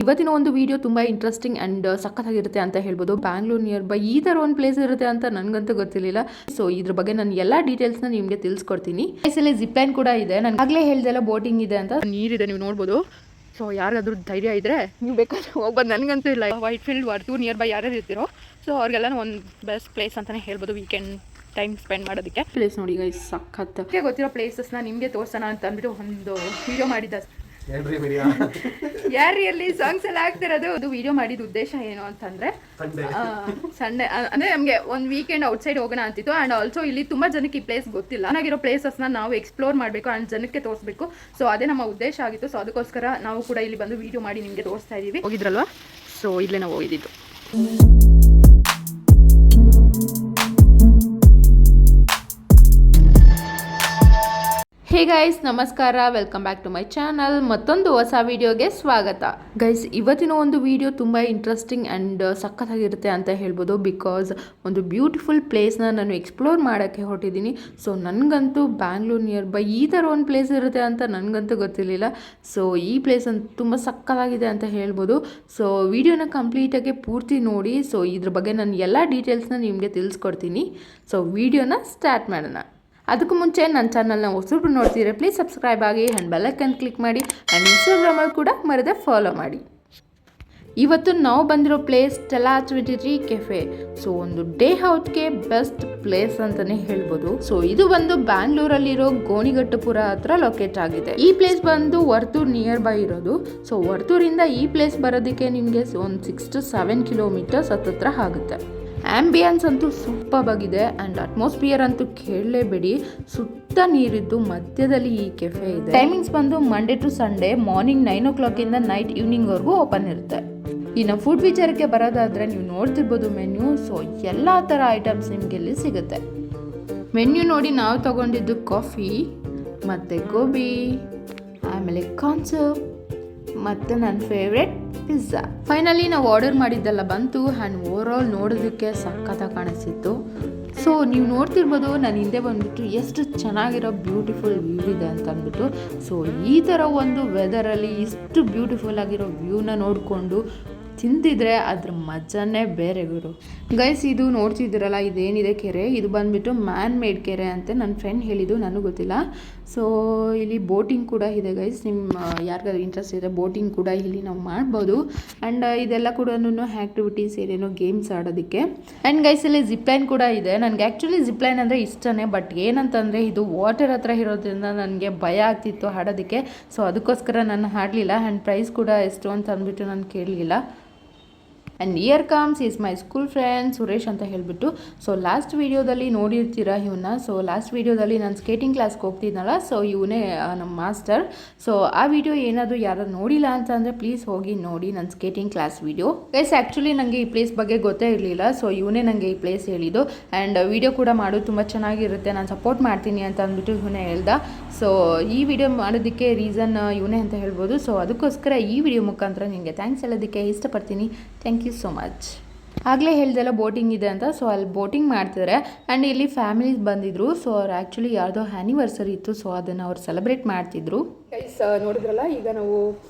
ಇವತ್ತಿನ ಒಂದು ವಿಡಿಯೋ ತುಂಬ ಇಂಟ್ರೆಸ್ಟಿಂಗ್ ಆ್ಯಂಡ್ ಸಖತ್ತಾಗಿರುತ್ತೆ ಅಂತ ಹೇಳ್ಬೋದು. ಬ್ಯಾಂಗ್ಳೂರ್ ನಿಯರ್ ಬೈ ಈ ಥರ ಒಂದು ಪ್ಲೇಸ್ ಇರುತ್ತೆ ಅಂತ ನನಗಂತೂ ಗೊತ್ತಿರಲಿಲ್ಲ. ಸೊ ಇದ್ರ ಬಗ್ಗೆ ನಾನು ಎಲ್ಲ ಡೀಟೇಲ್ಸ್ನ ನಿಮಗೆ ತಿಳಿಸ್ಕೊಡ್ತೀನಿ. ಪ್ಲೇಸಲ್ಲಿ ಜಿಪ್ ಲೈನ್ ಕೂಡ ಇದೆ. ನಾನು ಆಗಲೇ ಹೇಳ್ದೆಲ್ಲ ಬೋಟಿಂಗ್ ಇದೆ ಅಂತ. ನೀರಿದೆ, ನೀವು ನೋಡ್ಬೋದು. ಸೊ ಯಾರಾದ್ರೂ ಧೈರ್ಯ ಇದ್ದರೆ ನೀವು ಬೇಕಾದ್ರೆ ಹೋಗ್ಬೋದು. ನನಗಂತೂ ಇಲ್ಲ. White field Varthur nearby ಯಾರ್ಯಾರು ಇರ್ತೀರೋ ಸೊ ಅವ್ರಿಗೆಲ್ಲ ಒಂದು ಬೆಸ್ಟ್ ಪ್ಲೇಸ್ ಅಂತಲೇ ಹೇಳ್ಬೋದು ವೀಕೆಂಡ್ ಟೈಮ್ ಸ್ಪೆಂಡ್ ಮಾಡೋದಕ್ಕೆ. ಪ್ಲೇಸ್ ನೋಡಿ ಗೈಸ್, ಸಖತ್ ಗೊತ್ತಿರೋ ಪ್ಲೇಸಸ್ನ ನಿಮಗೆ ತೋರಿಸೋಣ ಅಂತ ಅಂದ್ಬಿಟ್ಟು ಒಂದು ವಿಡಿಯೋ ಮಾಡಿದ್ದ. ಯಾರಿಯಲ್ಲಿ ಸಾಂಗ್ಸ್ ಎಲ್ಲ ಆಗ್ತಿರೋದು. ಅದು ವಿಡಿಯೋ ಮಾಡಿದ ಉದ್ದೇಶ ಏನು ಅಂತಂದ್ರೆ ಸಂಡೇ ಅಂದ್ರೆ ನಮಗೆ ಒಂದು ವೀಕೆಂಡ್ ಔಟ್ಸೈಡ್ ಹೋಗೋಣ ಅಂತಿತ್ತು. ಅಂಡ್ ಆಲ್ಸೋ ಇಲ್ಲಿ ತುಂಬಾ ಜನಕ್ಕೆ ಈ ಪ್ಲೇಸ್ ಗೊತ್ತಿಲ್ಲ. ಚೆನ್ನಾಗಿರೋ ಪ್ಲೇಸಸ್ನ ನಾವು ಎಕ್ಸ್ಪ್ಲೋರ್ ಮಾಡಬೇಕು ಅಂಡ್ ಜನಕ್ಕೆ ತೋರಿಸ್ಬೇಕು. ಸೊ ಅದೇ ನಮ್ಮ ಉದ್ದೇಶ ಆಗಿತ್ತು. ಸೊ ಅದಕ್ಕೋಸ್ಕರ ನಾವು ಕೂಡ ಇಲ್ಲಿ ಬಂದು ವಿಡಿಯೋ ಮಾಡಿ ನಿಮಗೆ ತೋರಿಸ್ತಾ ಇದೀವಿ. ಹೋಗಿದ್ರಲ್ವಾ, ಸೊ ಇಲ್ಲೇ ನಾವು ಹೋಗಿದ್ದು. ಹೇ ಗೈಸ್, ನಮಸ್ಕಾರ, welcome back to my channel. ಮತ್ತೊಂದು ಹೊಸ ವಿಡಿಯೋಗೆ ಸ್ವಾಗತ. ಗೈಸ್, ಇವತ್ತಿನ ಒಂದು ವಿಡಿಯೋ ತುಂಬ ಇಂಟ್ರೆಸ್ಟಿಂಗ್ ಆ್ಯಂಡ್ ಸಖತ್ತಾಗಿರುತ್ತೆ ಅಂತ ಹೇಳ್ಬೋದು. ಬಿಕಾಸ್ ಒಂದು ಬ್ಯೂಟಿಫುಲ್ ಪ್ಲೇಸ್ನ ನಾನು ಎಕ್ಸ್ಪ್ಲೋರ್ ಮಾಡೋಕ್ಕೆ ಹೊರಟಿದ್ದೀನಿ. ಸೊ ನನಗಂತೂ ಬ್ಯಾಂಗ್ಳೂರ್ ನಿಯರ್ ಬೈ ಈ ಥರ ಒಂದು ಪ್ಲೇಸ್ ಇರುತ್ತೆ ಅಂತ ನನಗಂತೂ ಗೊತ್ತಿರಲಿಲ್ಲ. ಸೊ ಈ ಪ್ಲೇಸ್ ಅಂತ ತುಂಬ ಸಖತ್ತಾಗಿದೆ ಅಂತ ಹೇಳ್ಬೋದು. ಸೊ ವಿಡಿಯೋನ ಕಂಪ್ಲೀಟಾಗಿ ಪೂರ್ತಿ ನೋಡಿ. ಸೊ ಇದ್ರ ಬಗ್ಗೆ ನಾನು ಎಲ್ಲ ಡೀಟೇಲ್ಸ್ನ ನಿಮಗೆ ತಿಳಿಸ್ಕೊಡ್ತೀನಿ. ಸೊ ವಿಡಿಯೋನ ಸ್ಟಾರ್ಟ್ ಮಾಡೋಣ. ಅದಕ್ಕೂ ಮುಂಚೆ ನನ್ನ ಚಾನಲ್ನ ಹೊಸಬ್ರು ನೋಡ್ತಿದ್ರೆ ಪ್ಲೀಸ್ ಸಬ್ಸ್ಕ್ರೈಬ್ ಆಗಿ ಆ್ಯಂಡ್ ಬೆಲ್ ಐಕಾನ್ ಕ್ಲಿಕ್ ಮಾಡಿ ಆ್ಯಂಡ್ ಇನ್ಸ್ಟಾಗ್ರಾಮಲ್ಲಿ ಕೂಡ ಮರೆದೇ ಫಾಲೋ ಮಾಡಿ. ಇವತ್ತು ನಾವು ಬಂದಿರೋ ಪ್ಲೇಸ್ ಸ್ಟೆಲ್ಲಾ 23 ಕೆಫೆ. ಸೊ ಒಂದು ಡೇ ಔಟ್ಗೆ ಬೆಸ್ಟ್ ಪ್ಲೇಸ್ ಅಂತಲೇ ಹೇಳ್ಬೋದು. ಸೊ ಇದು ಬಂದು ಬ್ಯಾಂಗ್ಳೂರಲ್ಲಿರೋ ಗೋಣಿಗಟ್ಟುಪುರ ಹತ್ರ ಲೊಕೇಟ್ ಆಗಿದೆ. ಈ ಪ್ಲೇಸ್ ಬಂದು ವರ್ತೂರ್ ನಿಯರ್ ಬೈ ಇರೋದು. ಸೊ ವರ್ತೂರಿಂದ ಈ ಪ್ಲೇಸ್ ಬರೋದಕ್ಕೆ ನಿಮಗೆ ಒಂದು 6 to 7 ಕಿಲೋಮೀಟರ್ಸ್ ಹತ್ತತ್ರ ಆಗುತ್ತೆ. ಆಂಬಿಯನ್ಸ್ ಅಂತೂ ಸೂಪರ್ ಆಗಿದೆ ಆ್ಯಂಡ್ ಅಟ್ಮಾಸ್ಫಿಯರ್ ಅಂತೂ ಕೇಳಲೇಬೇಡಿ. ಸುತ್ತ ನೀರಿದ್ದು ಮಧ್ಯದಲ್ಲಿ ಈ ಕೆಫೆ ಇದೆ. ಟೈಮಿಂಗ್ಸ್ ಬಂದು Monday to Sunday morning 9 o'clock ಇಂದ ನೈಟ್ ಈವ್ನಿಂಗ್ವರೆಗೂ ಓಪನ್ ಇರುತ್ತೆ. ಇನ್ನು ಫುಡ್ ವಿಚಾರಕ್ಕೆ ಬರೋದಾದರೆ ನೀವು ನೋಡ್ತಿರ್ಬೋದು ಮೆನ್ಯೂ. ಸೊ ಎಲ್ಲ ಥರ ಐಟಮ್ಸ್ ನಿಮಗೆ ಇಲ್ಲಿ ಸಿಗುತ್ತೆ. ಮೆನ್ಯೂ ನೋಡಿ, ನಾವು ತಗೊಂಡಿದ್ದು ಕಾಫಿ ಮತ್ತು ಗೋಬಿ, ಆಮೇಲೆ ಕಾನ್ಸರ್ಟ್ ಮತ್ತು ನನ್ನ ಫೇವ್ರೆಟ್ ಪಿಜ್ಜಾ. ಫೈನಲಿ ನಾವು ಆರ್ಡರ್ ಮಾಡಿದ್ದೆಲ್ಲ ಬಂತು ಆ್ಯಂಡ್ ಓವರಾಲ್ ನೋಡೋದಕ್ಕೆ ಸಖತ್ತಾಗಿ ಕಾಣಿಸ್ತಿತ್ತು. ಸೊ ನೀವು ನೋಡ್ತಿರ್ಬೋದು ನಾನು ಹಿಂದೆ ಬಂದುಬಿಟ್ಟು ಎಷ್ಟು ಚೆನ್ನಾಗಿರೋ ಬ್ಯೂಟಿಫುಲ್ ವ್ಯೂ ಇದೆ ಅಂತ ಅಂದ್ಬಿಟ್ಟು. ಸೊ ಈ ಥರ ಒಂದು ವೆದರಲ್ಲಿ ಇಷ್ಟು ಬ್ಯೂಟಿಫುಲ್ ಆಗಿರೋ ವ್ಯೂನ ನೋಡಿಕೊಂಡು ತಿಂತಿದ್ರೆ ಅದ್ರ ಮಜಾನೇ ಬೇರೆ ಗುರು. ಗೈಸ್, ಇದು ನೋಡ್ತಿದ್ದೀರಲ್ಲ, ಇದೇನಿದೆ ಕೆರೆ, ಇದು ಬಂದುಬಿಟ್ಟು ಮ್ಯಾನ್ ಮೇಡ್ ಕೆರೆ ಅಂತ ನನ್ನ ಫ್ರೆಂಡ್ ಹೇಳಿದ್ದು, ನನಗೆ ಗೊತ್ತಿಲ್ಲ. ಸೊ ಇಲ್ಲಿ ಬೋಟಿಂಗ್ ಕೂಡ ಇದೆ ಗೈಸ್. ನಿಮ್ಮ ಯಾರಿಗಾದ್ರು ಇಂಟ್ರೆಸ್ಟ್ ಇದೆ ಬೋಟಿಂಗ್ ಕೂಡ ಇಲ್ಲಿ ನಾವು ಮಾಡ್ಬೋದು. ಆ್ಯಂಡ್ ಇದೆಲ್ಲ ಕೂಡ ಆ್ಯಕ್ಟಿವಿಟೀಸ್ ಏನೇನೋ ಗೇಮ್ಸ್ ಆಡೋದಕ್ಕೆ. ಆ್ಯಂಡ್ ಗೈಸ್ ಇಲ್ಲಿ ಜಿಪ್ ಲೈನ್ ಕೂಡ ಇದೆ. ನನಗೆ ಆ್ಯಕ್ಚುಲಿ ಜಿಪ್ ಲೈನ್ ಅಂದರೆ ಇಷ್ಟನೇ. ಬಟ್ ಏನಂತಂದರೆ ಇದು ವಾಟರ್ ಹತ್ರ ಇರೋದ್ರಿಂದ ನನಗೆ ಭಯ ಆಗ್ತಿತ್ತು ಆಡೋದಕ್ಕೆ. ಸೊ ಅದಕ್ಕೋಸ್ಕರ ನಾನು ಆಡಲಿಲ್ಲ. ಆ್ಯಂಡ್ ಪ್ರೈಸ್ ಕೂಡ ಎಷ್ಟು ಅಂತ ಅಂದ್ಬಿಟ್ಟು ನಾನು ಕೇಳಲಿಲ್ಲ. And year comes is my school friend Suresh ಅಂತ ಹೇಳಿಬಿಟ್ಟು. ಸೊ ಲಾಸ್ಟ್ ವೀಡಿಯೋದಲ್ಲಿ ನೋಡಿರ್ತೀರ ಇವನ್ನ. ಸೊ ಲಾಸ್ಟ್ ವೀಡಿಯೋದಲ್ಲಿ ನಾನು ಸ್ಕೇಟಿಂಗ್ ಕ್ಲಾಸ್ಗೆ ಹೋಗ್ತಿದ್ನಲ್ಲ, ಸೊ ಇವನೇ ನಮ್ಮ ಮಾಸ್ಟರ್. ಸೊ ಆ ವಿಡಿಯೋ ಏನಾದರೂ ಯಾರು ನೋಡಿಲ್ಲ ಅಂತ ಅಂದರೆ ಪ್ಲೀಸ್ ಹೋಗಿ ನೋಡಿ ನನ್ನ skating class video. Guys, actually ನನಗೆ ಈ ಪ್ಲೇಸ್ ಬಗ್ಗೆ ಗೊತ್ತೇ ಇರಲಿಲ್ಲ. ಸೊ ಇವನೇ ನನಗೆ ಈ ಪ್ಲೇಸ್ ಹೇಳಿದ್ದು. ಆ್ಯಂಡ್ ವಿಡಿಯೋ ಕೂಡ ಮಾಡೋದು ತುಂಬ ಚೆನ್ನಾಗಿರುತ್ತೆ, ನಾನು ಸಪೋರ್ಟ್ ಮಾಡ್ತೀನಿ ಅಂತ ಅಂದ್ಬಿಟ್ಟು ಇವನೇ ಹೇಳ್ದ. ಸೊ ಈ ವಿಡಿಯೋ ಮಾಡೋದಕ್ಕೆ ರೀಸನ್ ಇವನೇ ಅಂತ ಹೇಳ್ಬೋದು. ಸೊ ಅದಕ್ಕೋಸ್ಕರ ಈ ವಿಡಿಯೋ ಮುಖಾಂತರ ನಿಮಗೆ ಥ್ಯಾಂಕ್ಸ್ ಹೇಳೋದಕ್ಕೆ ಇಷ್ಟಪಡ್ತೀನಿ. Thank you so much. ಆಗಲೇ ಹೇಳ್ದೆಲ್ಲ ಬೋಟಿಂಗ್ ಇದೆ ಅಂತ. ಸೊ ಅಲ್ಲಿ ಬೋಟಿಂಗ್ ಮಾಡ್ತಿದ್ದಾರೆ. ಆ್ಯಂಡ್ ಇಲ್ಲಿ ಫ್ಯಾಮಿಲೀಸ್ ಬಂದಿದ್ರು. ಸೊ ಅವ್ರು ಆ್ಯಕ್ಚುಲಿ ಯಾರ್ದೋ ಆ್ಯನಿವರ್ಸರಿ ಇತ್ತು. ಸೊ ಅದನ್ನು ಅವ್ರು ಸೆಲೆಬ್ರೇಟ್ ಮಾಡ್ತಿದ್ರು. ಗೈಸ್, ನೋಡಿದ್ರಲ್ಲ, ಈಗ ನಾವು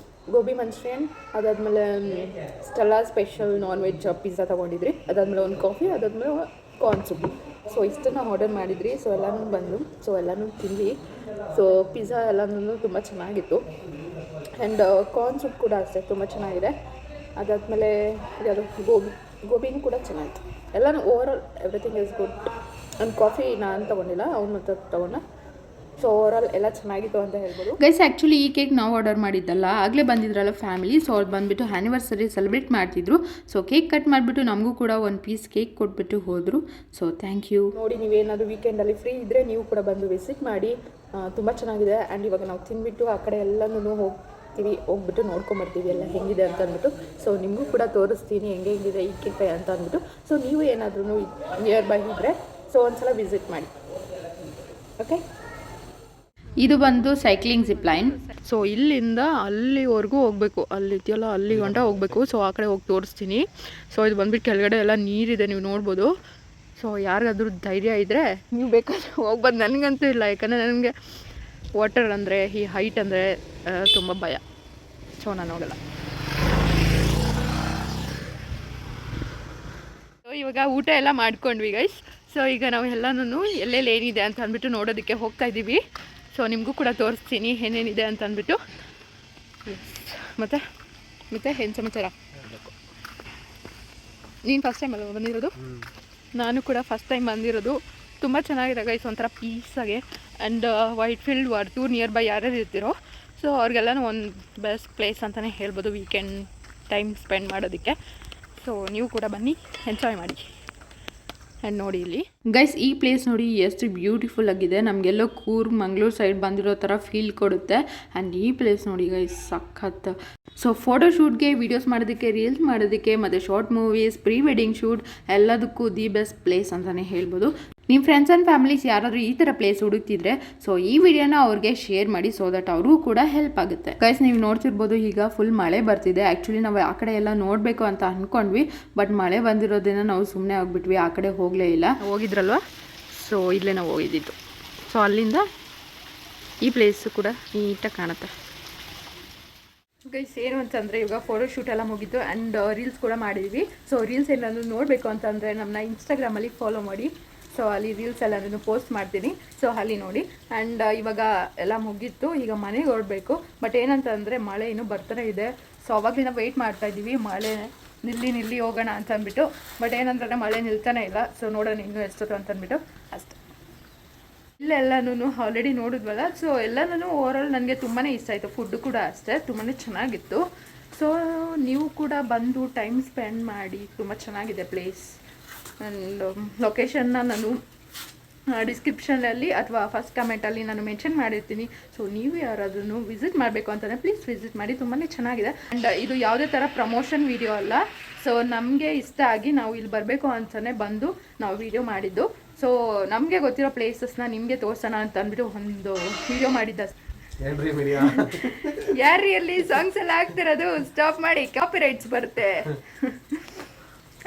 ಗೋಬಿ ಮಂಚೂರಿಯನ್, ಅದಾದಮೇಲೆ Stella special non veg pizza ತೊಗೊಂಡಿದ್ರಿ, ಅದಾದಮೇಲೆ ಒಂದು ಕಾಫಿ, ಅದಾದಮೇಲೆ ಕಾರ್ನ್ ಸೂಪ್. ಸೊ ಇಷ್ಟನ್ನು ಆರ್ಡರ್ ಮಾಡಿದ್ರಿ. ಸೊ ಎಲ್ಲನೂ ಬಂದು ಸೊ ಎಲ್ಲನೂ ತಿಂದ್ವಿ. ಸೊ ಪಿಜ್ಜಾ ಎಲ್ಲನೂ ತುಂಬ ಚೆನ್ನಾಗಿತ್ತು. ಆ್ಯಂಡ್ ಕಾರ್ನ್ ಸೂಪ್ ಕೂಡ ಅಷ್ಟೇ ತುಂಬ ಚೆನ್ನಾಗಿದೆ. ಅದಾದಮೇಲೆ ಯಾವುದು ಗೋಬಿನೂ ಕೂಡ ಚೆನ್ನಾಗಿತ್ತು. ಎಲ್ಲನೂ ಓವರಾಲ್ ಎವ್ರಿಥಿಂಗ್ ಇಸ್ ಗುಡ್. ಒಂದು ಕಾಫಿ ನಾನು ತೊಗೊಂಡಿಲ್ಲ, ಅವ್ನು ಮತ್ತೆ ತೊಗೊಂಡ. ಸೊ ಓವರಾಲ್ ಎಲ್ಲ ಚೆನ್ನಾಗಿತ್ತು ಅಂತ ಹೇಳ್ಬೋದು. ಗೈಸ್, ಆ್ಯಕ್ಚುಲಿ ಈ ಕೇಕ್ ನಾವು ಆರ್ಡರ್ ಮಾಡಿದ್ದಲ್ಲ, ಆಗಲೇ ಬಂದಿದ್ರಲ್ಲ ಫ್ಯಾಮಿಲಿ. ಸೊ ಅವ್ರು ಬಂದುಬಿಟ್ಟು ಆ್ಯನಿವರ್ಸರಿ ಸೆಲೆಬ್ರೇಟ್ ಮಾಡ್ತಿದ್ರು. ಸೊ ಕೇಕ್ ಕಟ್ ಮಾಡಿಬಿಟ್ಟು ನಮಗೂ ಕೂಡ ಒಂದು ಪೀಸ್ ಕೇಕ್ ಕೊಟ್ಬಿಟ್ಟು ಹೋದರು. So thank you. ನೋಡಿ, ನೀವೇನಾದರೂ ವೀಕೆಂಡಲ್ಲಿ ಫ್ರೀ ಇದ್ದರೆ ನೀವು ಕೂಡ ಬಂದು ವಿಸಿಟ್ ಮಾಡಿ. ತುಂಬ ಚೆನ್ನಾಗಿದೆ. ಆ್ಯಂಡ್ ಇವಾಗ ನಾವು ತಿಂದುಬಿಟ್ಟು ಆ ಕಡೆ ಎಲ್ಲನೂ ಹೋಗ್ಬಿಟ್ಟು ನೋಡ್ಕೊಂಬರ್ತೀವಿ ಎಲ್ಲ ಹೆಂಗಿದೆ ಅಂತ ಅಂದ್ಬಿಟ್ಟು. ಸೊ ನಿಮಗೂ ಕೂಡ ತೋರಿಸ್ತೀನಿ ಹೆಂಗಿದೆ ಈ ಕೆಫೆ ಅಂತ ಅಂದ್ಬಿಟ್ಟು. ಸೊ ನೀವು ಏನಾದ್ರೂ ನಿಯರ್ ಬೈ ಇದ್ದರೆ ಸೊ ಒಂದ್ಸಲ ವಿಸಿಟ್ ಮಾಡಿ. ಓಕೆ, ಇದು ಬಂದು ಸೈಕ್ಲಿಂಗ್ ಜಿಪ್ ಲೈನ್. ಸೊ ಇಲ್ಲಿಂದ ಅಲ್ಲಿವರೆಗೂ ಹೋಗಬೇಕು, ಅಲ್ಲಿದೆಯಲ್ಲ ಅಲ್ಲಿ ಗಂಟ ಹೋಗಬೇಕು. ಸೊ ಆ ಕಡೆ ಹೋಗಿ ತೋರಿಸ್ತೀನಿ. ಸೊ ಇದು ಬಂದುಬಿಟ್ಟು ಕೆಳಗಡೆ ಎಲ್ಲ ನೀರಿದೆ, ನೀವು ನೋಡ್ಬೋದು. ಸೊ ಯಾರಿಗಾದ್ರೂ ಧೈರ್ಯ ಇದ್ದರೆ ನೀವು ಬೇಕಾದ್ರೆ ಹೋಗ್ಬೋದು. ನನಗಂತೂ ಇಲ್ಲ, ಯಾಕಂದರೆ ನನಗೆ ವಾಟರ್ ಅಂದರೆ ಈ ಹೈಟ್ ಅಂದರೆ ತುಂಬ ಭಯ. ಸೊ ನಾನು ಹೋಗಲ್ಲ. ಇವಾಗ ಊಟ ಎಲ್ಲ ಮಾಡ್ಕೊಂಡ್ವಿ ಗೈಸ್. ಸೊ ಈಗ ನಾವು ಎಲ್ಲನೂ ಎಲ್ಲೆಲ್ಲಿ ಏನಿದೆ ಅಂತ ಅಂದ್ಬಿಟ್ಟು ನೋಡೋದಕ್ಕೆ ಹೋಗ್ತಾ ಇದ್ದೀವಿ. ಸೊ ನಿಮಗೂ ಕೂಡ ತೋರಿಸ್ತೀನಿ ಏನೇನಿದೆ ಅಂತ ಅಂದ್ಬಿಟ್ಟು. ಮತ್ತೆ ಏನು ಸಮಾಚಾರ? ನೀನು ಫಸ್ಟ್ ಟೈಮ್ ಅಲ್ಲ ಬಂದಿರೋದು? ನಾನು ಕೂಡ ಫಸ್ಟ್ ಟೈಮ್ ಬಂದಿರೋದು. ತುಂಬ ಚೆನ್ನಾಗಿದೆ ಗೈಸ್, ಒಂಥರ ಪೀಸಾಗೆ. And Whitefield Varthur nearby ಯಾರ್ಯಾರು ಇರ್ತಿರೋ ಸೊ ಅವ್ರಿಗೆಲ್ಲನೂ ಒಂದು ಬೆಸ್ಟ್ ಪ್ಲೇಸ್ ಅಂತಲೇ ಹೇಳ್ಬೋದು ವೀಕೆಂಡ್ ಟೈಮ್ ಸ್ಪೆಂಡ್ ಮಾಡೋದಕ್ಕೆ. ಸೊ ನೀವು ಕೂಡ ಬನ್ನಿ, ಎಂಜಾಯ್ ಮಾಡಿ. ಆ್ಯಂಡ್ ನೋಡಿ ಇಲ್ಲಿ ಗೈಸ್, ಈ ಪ್ಲೇಸ್ ನೋಡಿ ಎಷ್ಟು ಬ್ಯೂಟಿಫುಲ್ ಆಗಿದೆ. ನಮಗೆಲ್ಲೋ ಕೂರ್ಗ್ ಮಂಗಳೂರು ಸೈಡ್ ಬಂದಿರೋ ಥರ ಫೀಲ್ ಕೊಡುತ್ತೆ. ಆ್ಯಂಡ್ ಈ ಪ್ಲೇಸ್ ನೋಡಿ ಗೈಸ್ ಸಖತ್. ಸೊ ಫೋಟೋಶೂಟ್ಗೆ, ವೀಡಿಯೋಸ್ ಮಾಡೋದಕ್ಕೆ, ರೀಲ್ಸ್ ಮಾಡೋದಕ್ಕೆ ಮತ್ತು short movies, pre wedding shoot ಎಲ್ಲದಕ್ಕೂ ದಿ ಬೆಸ್ಟ್ ಪ್ಲೇಸ್ ಅಂತಲೇ ಹೇಳ್ಬೋದು. ನಿಮ್ಮ ಫ್ರೆಂಡ್ಸ್ ಆ್ಯಂಡ್ ಫ್ಯಾಮಿಲೀಸ್ ಯಾರಾದರೂ ಈ ಥರ ಪ್ಲೇಸ್ ಹುಡುಕ್ತಿದ್ರೆ ಸೊ ಈ ವಿಡಿಯೋನ ಅವ್ರಿಗೆ ಶೇರ್ ಮಾಡಿ, ಸೊ ದಟ್ ಅವ್ರಿಗೂ ಕೂಡ ಹೆಲ್ಪ್ ಆಗುತ್ತೆ. ಗೈಸ್ ನೀವು ನೋಡ್ತಿರ್ಬೋದು ಈಗ ಫುಲ್ ಮಳೆ ಬರ್ತಿದೆ. ಆ್ಯಕ್ಚುಲಿ ನಾವು ಆ ಕಡೆ ಎಲ್ಲ ನೋಡಬೇಕು ಅಂತ ಅಂದ್ಕೊಂಡ್ವಿ, ಬಟ್ ಮಳೆ ಬಂದಿರೋದನ್ನ ನಾವು ಸುಮ್ಮನೆ ಆಗಿಬಿಟ್ವಿ, ಆ ಕಡೆ ಹೋಗಲೇ ಇಲ್ಲ. ಹೋಗಿದ್ರಲ್ವ, ಸೊ ಇಲ್ಲೇ ನಾವು ಹೋಗಿದ್ದಿತ್ತು. ಸೊ ಅಲ್ಲಿಂದ ಈ ಪ್ಲೇಸು ಕೂಡ ನೀಟಾಗಿ ಕಾಣುತ್ತೆ. ಗೈಸ್ ಏನು ಅಂತಂದರೆ ಇವಾಗ ಫೋಟೋಶೂಟ್ ಎಲ್ಲ ಮುಗಿತು ಆ್ಯಂಡ್ ರೀಲ್ಸ್ ಕೂಡ ಮಾಡಿದ್ವಿ. ಸೊ ರೀಲ್ಸ್ ಏನಾದರೂ ನೋಡಬೇಕು ಅಂತಂದರೆ ನಮ್ಮನ್ನ ಇನ್ಸ್ಟಾಗ್ರಾಮಲ್ಲಿ ಫಾಲೋ ಮಾಡಿ. ಸೊ ಅಲ್ಲಿ ರೀಲ್ಸ್ ಎಲ್ಲನೂ ಪೋಸ್ಟ್ ಮಾಡ್ತೀನಿ, ಸೊ ಅಲ್ಲಿ ನೋಡಿ. ಆ್ಯಂಡ್ ಇವಾಗ ಎಲ್ಲ ಮುಗೀತು, ಈಗ ಮನೆಗೆ ಹೊರಡಬೇಕು. ಬಟ್ ಏನಂತಂದರೆ ಮಳೆ ಇನ್ನೂ ಬರ್ತಾನೆ ಇದೆ. ಸೊ ಅವಾಗಲಿಂದ ವೆಯ್ಟ್ ಮಾಡ್ತಾಯಿದ್ದೀವಿ, ಮಳೆ ನಿಲ್ಲಿ ಹೋಗೋಣ ಅಂತ ಅಂದ್ಬಿಟ್ಟು. ಬಟ್ ಏನಂತಂದರೆ ಮಳೆ ನಿಲ್ತಾನೆ ಇಲ್ಲ. ಸೊ ನೋಡೋಣ ಇನ್ನೂ ಎಷ್ಟೊತ್ತು ಅಂತಂದ್ಬಿಟ್ಟು ಅಷ್ಟೆ. ಇಲ್ಲೆಲ್ಲನೂ ಆಲ್ರೆಡಿ ನೋಡಿದ್ವಲ್ಲ, ಸೊ ಎಲ್ಲನೂ ಓವರಾಲ್ ನನಗೆ ತುಂಬಾ ಇಷ್ಟ ಆಯಿತು. ಫುಡ್ಡು ಕೂಡ ಅಷ್ಟೇ ತುಂಬಾ ಚೆನ್ನಾಗಿತ್ತು. ಸೊ ನೀವು ಕೂಡ ಬಂದು ಟೈಮ್ ಸ್ಪೆಂಡ್ ಮಾಡಿ, ತುಂಬ ಚೆನ್ನಾಗಿದೆ ಪ್ಲೇಸ್. ಆ್ಯಂಡ್ ಲೊಕೇಶನ್ನ ನಾನು ಡಿಸ್ಕ್ರಿಪ್ಷನಲ್ಲಿ ಅಥವಾ ಫಸ್ಟ್ ಕಮೆಂಟಲ್ಲಿ ನಾನು ಮೆನ್ಷನ್ ಮಾಡಿರ್ತೀನಿ. ಸೊ ನೀವು ಯಾರಾದ್ರೂ ವಿಸಿಟ್ ಮಾಡಬೇಕು ಅಂತಂದರೆ ಪ್ಲೀಸ್ ವಿಸಿಟ್ ಮಾಡಿ, ತುಂಬಾ ಚೆನ್ನಾಗಿದೆ. ಆ್ಯಂಡ್ ಇದು ಯಾವುದೇ ಥರ ಪ್ರಮೋಷನ್ ವಿಡಿಯೋ ಅಲ್ಲ. ಸೊ ನಮಗೆ ಇಷ್ಟ ಆಗಿ ನಾವು ಇಲ್ಲಿ ಬರಬೇಕು ಅಂತಲೇ ಬಂದು ನಾವು ವಿಡಿಯೋ ಮಾಡಿದ್ದು. ಸೊ ನಮಗೆ ಗೊತ್ತಿರೋ ಪ್ಲೇಸಸ್ನ ನಿಮಗೆ ತೋರಿಸೋಣ ಅಂತ ಅಂದ್ಬಿಟ್ಟು ಒಂದು ವಿಡಿಯೋ ಮಾಡಿದ್ದ. ಯಾರ್ರೀ ಅಲ್ಲಿ ಸಾಂಗ್ಸ್ ಎಲ್ಲ ಆಗ್ತಿರೋದು? ಸ್ಟಾಪ್ ಮಾಡಿ, ಕಾಪಿ ರೈಟ್ಸ್ ಬರುತ್ತೆ.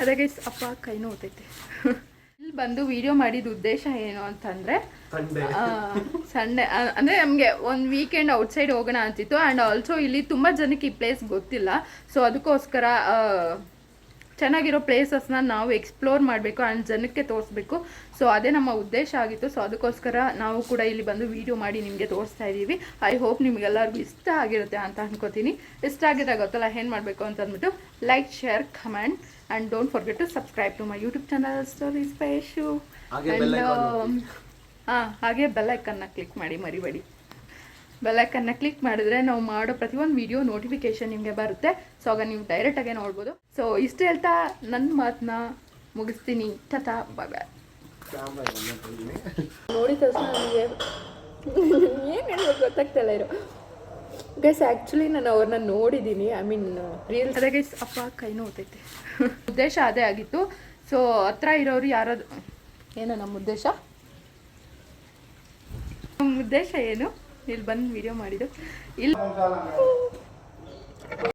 ಅದಾಗೆ ಅಪ್ಪ ಕೈ ನೋತೈತೆ. ಇಲ್ಲಿ ಬಂದು ವಿಡಿಯೋ ಮಾಡಿದ ಉದ್ದೇಶ ಏನು ಅಂತಂದರೆ ಸಂಡೇ ಅಂದರೆ ನಮಗೆ ಒಂದು ವೀಕೆಂಡ್ ಔಟ್ಸೈಡ್ ಹೋಗೋಣ ಅಂತಿತ್ತು. ಆ್ಯಂಡ್ ಆಲ್ಸೋ ಇಲ್ಲಿ ತುಂಬ ಜನಕ್ಕೆ ಈ ಪ್ಲೇಸ್ ಗೊತ್ತಿಲ್ಲ. ಸೊ ಅದಕ್ಕೋಸ್ಕರ ಚೆನ್ನಾಗಿರೋ ಪ್ಲೇಸಸ್ನ ನಾವು ಎಕ್ಸ್ಪ್ಲೋರ್ ಮಾಡಬೇಕು ಆ್ಯಂಡ್ ಜನಕ್ಕೆ ತೋರಿಸ್ಬೇಕು. ಸೊ ಅದೇ ನಮ್ಮ ಉದ್ದೇಶ ಆಗಿತ್ತು. ಸೊ ಅದಕ್ಕೋಸ್ಕರ ನಾವು ಕೂಡ ಇಲ್ಲಿ ಬಂದು ವಿಡಿಯೋ ಮಾಡಿ ನಿಮಗೆ ತೋರಿಸ್ತಾ ಇದ್ದೀವಿ. ಐ ಹೋಪ್ ನಿಮಗೆಲ್ಲರಿಗೂ ಇಷ್ಟ ಆಗಿರುತ್ತೆ ಅಂತ ಅನ್ಕೋತೀನಿ. ಇಷ್ಟ ಆಗಿದ್ರೆ ಗೊತ್ತಲ್ಲ ಏನು ಮಾಡಬೇಕು ಅಂತ ಅಂದ್ಬಿಟ್ಟು like, share, comment and don't forget to subscribe to my YouTube channel stories by Yashu. ಹಾಗೆ ಬೆಲ್ ಐಕನ್ನ ಕ್ಲಿಕ್ ಮಾಡಿ, ಮರಿಬೇಡಿ. ಬೆಲ್ ಐಕನ್ನ ಕ್ಲಿಕ್ ಮಾಡಿದ್ರೆ ನಾವು ಮಾಡೋ ಪ್ರತಿಯೊಂದು ವಿಡಿಯೋ ನೋಟಿಫಿಕೇಶನ್ ನಿಮಗೆ ಬರುತ್ತೆ. ಸೊ ಆಗ ನೀವು ಡೈರೆಕ್ಟಾಗೆ ನೋಡ್ಬೋದು. ಸೊ ಇಷ್ಟು ಹೇಳ್ತಾ ನನ್ನ ಮಾತನ್ನ ಮುಗಿಸ್ತೀನಿ. ಟಾಟಾ, ಬಾಯ್ ಬಾಯ್. ನೋಡಿದ ತಕ್ಷಣ ನನಗೆ ಏನು ಹೇಳ್ಬೇಕು ಗೊತ್ತಾಗ್ತಿಲ್ಲ ಇರೋ ಗೈಸ್. ಆ್ಯಕ್ಚುಲಿ ನಾನು ಅವ್ರನ್ನ ನೋಡಿದ್ದೀನಿ, ಐ ಮೀನ್ ರೀಲ್ಸ್. ಅದೇ ಗೈಸ್ ಅಪ್ಪ ಕೈ ನೋತೈತೆ. ಉದ್ದೇಶ ಅದೇ ಆಗಿತ್ತು. ಸೊ ಹತ್ರ ಇರೋರು ಯಾರಾದ್ರು ಏನೋ ನಮ್ಮ ಉದ್ದೇಶ ಏನು ಇಲ್ಲಿ ಬಂದು ವಿಡಿಯೋ ಮಾಡಿದ್ದು ಇಲ್ಲಿ